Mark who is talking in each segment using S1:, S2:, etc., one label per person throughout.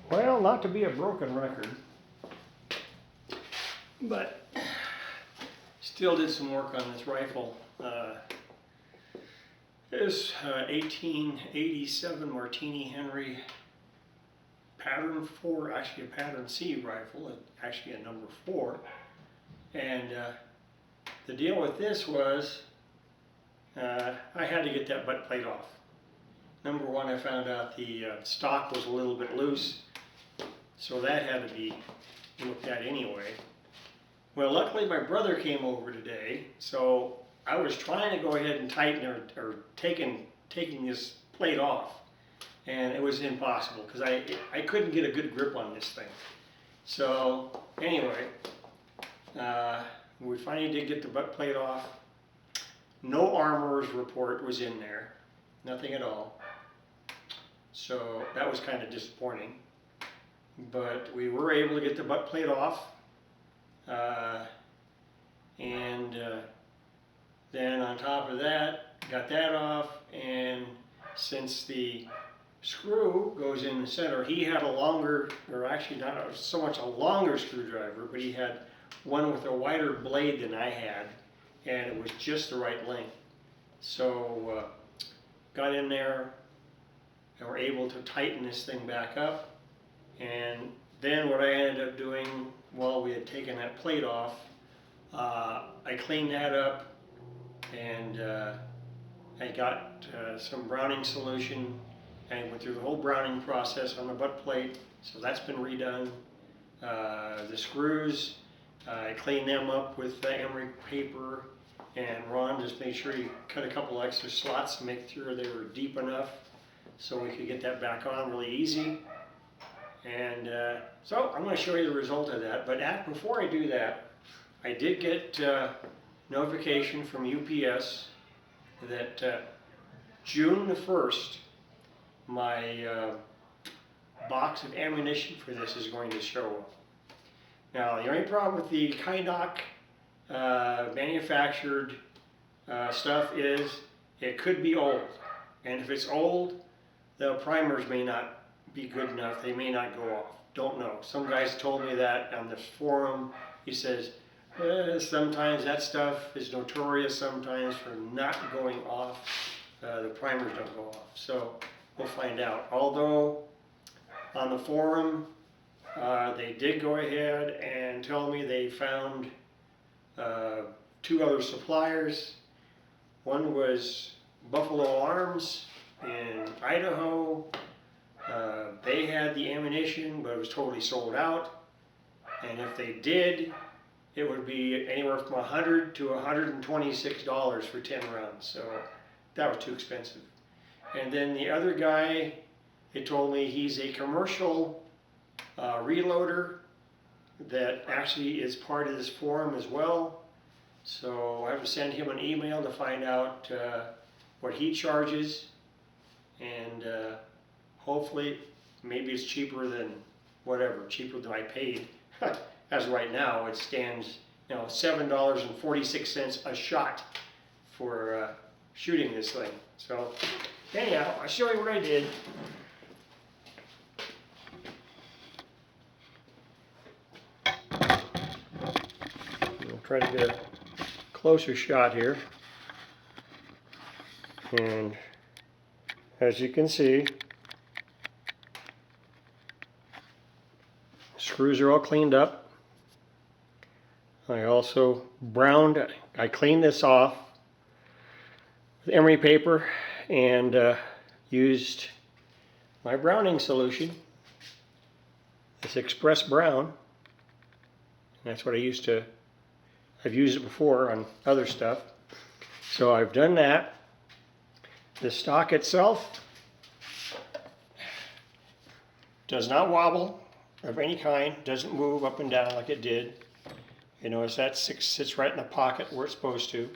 S1: Well, not to be a broken record, but still did some work on this rifle. This 1887 Martini-Henry pattern 4, actually a pattern C rifle, actually a number 4. And the deal with this was I had to get that butt plate off. Number one, I found out the stock was a little bit loose, so that had to be looked at anyway. Well, luckily my brother came over today, so I was trying to go ahead and tighten or taking this plate off, and it was impossible because I couldn't get a good grip on this thing. So anyway, we finally did get the butt plate off. No armorer's report was in there, nothing at all. So that was kind of disappointing, but we were able to get the butt plate off. Then on top of that, got that off, and since the screw goes in the center, he had a longer, or actually not so much a longer screwdriver, but he had one with a wider blade than I had, and it was just the right length. So got in there and were able to tighten this thing back up, and then what I ended up doing while we had taken that plate off, I cleaned that up, and I got some browning solution and went through the whole browning process on the butt plate, so that's been redone. The screws, I cleaned them up with the emery paper, and Ron just made sure he cut a couple extra slots to make sure they were deep enough so we could get that back on really easy. And so I'm going to show you the result of that, but before I do that, I did get notification from UPS that June the 1st, my box of ammunition for this is going to show up. Now, the only problem with the Kynoch manufactured stuff is it could be old. And if it's old, the primers may not be good enough. They may not go off. Don't know. Some guys told me that on the forum. He says, sometimes that stuff is notorious sometimes for not going off. The primers don't go off. So we'll find out. Although on the forum, they did go ahead and tell me they found 2 other suppliers. One was Buffalo Arms in Idaho. They had the ammunition, but it was totally sold out. And if they did, it would be anywhere from $100 to $126 for 10 rounds. So that was too expensive. And then the other guy, he told me he's a commercial reloader that actually is part of this forum as well. So I have to send him an email to find out what he charges, and hopefully maybe it's cheaper than whatever, cheaper than I paid. As right now, it stands, $7.46 a shot for shooting this thing. So anyhow, I'll show you what I did. We'll try to get a closer shot here. And as you can see, screws are all cleaned up. I also I cleaned this off with emery paper and used my browning solution, this Express Brown. And that's what I've used it before on other stuff. So I've done that. The stock itself does not wobble of any kind, doesn't move up and down like it did. You notice that sits right in the pocket where it's supposed to.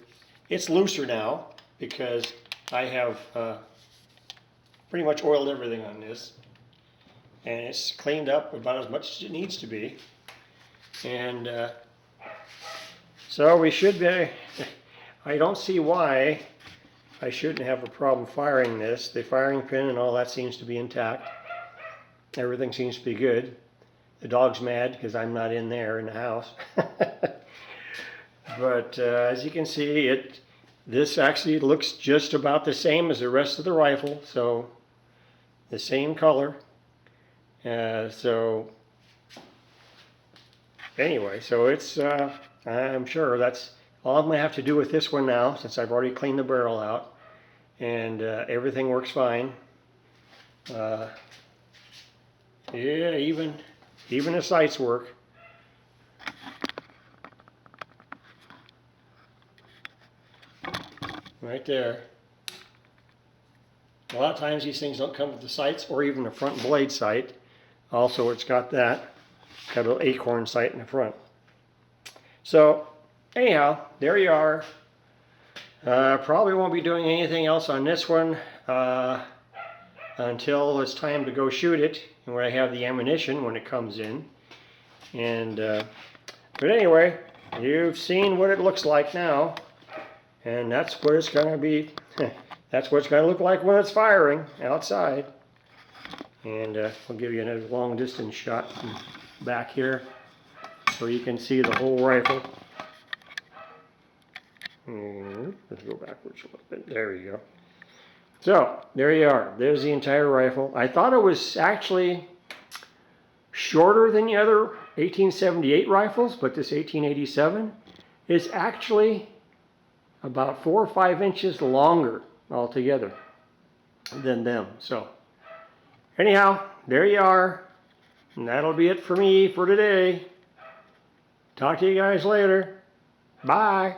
S1: It's looser now because I have pretty much oiled everything on this, and it's cleaned up about as much as it needs to be. And so we should be, I don't see why I shouldn't have a problem firing this. The firing pin and all that seems to be intact. everything seems to be good. The dog's mad because I'm not in there in the house. But as you can see, this actually looks just about the same as the rest of the rifle, so the same color. So anyway, so it's I'm sure that's all I'm going to have to do with this one now, since I've already cleaned the barrel out, and everything works fine. Yeah, even the sights work. Right there. A lot of times these things don't come with the sights or even the front blade sight. Also, it's got a little acorn sight in the front. So anyhow, there you are. Probably won't be doing anything else on this one until it's time to go shoot it, and when I have the ammunition when it comes in. And but anyway, you've seen what it looks like now, and that's what it's going to be. That's what it's going to look like when it's firing outside. And I'll give you another long distance shot from back here so you can see the whole rifle. Let's go backwards a little bit. There we go. So there you are. There's the entire rifle. I thought it was actually shorter than the other 1878 rifles, but this 1887 is actually about 4 or 5 inches longer altogether than them. So anyhow, there you are. And that'll be it for me for today. Talk to you guys later. Bye.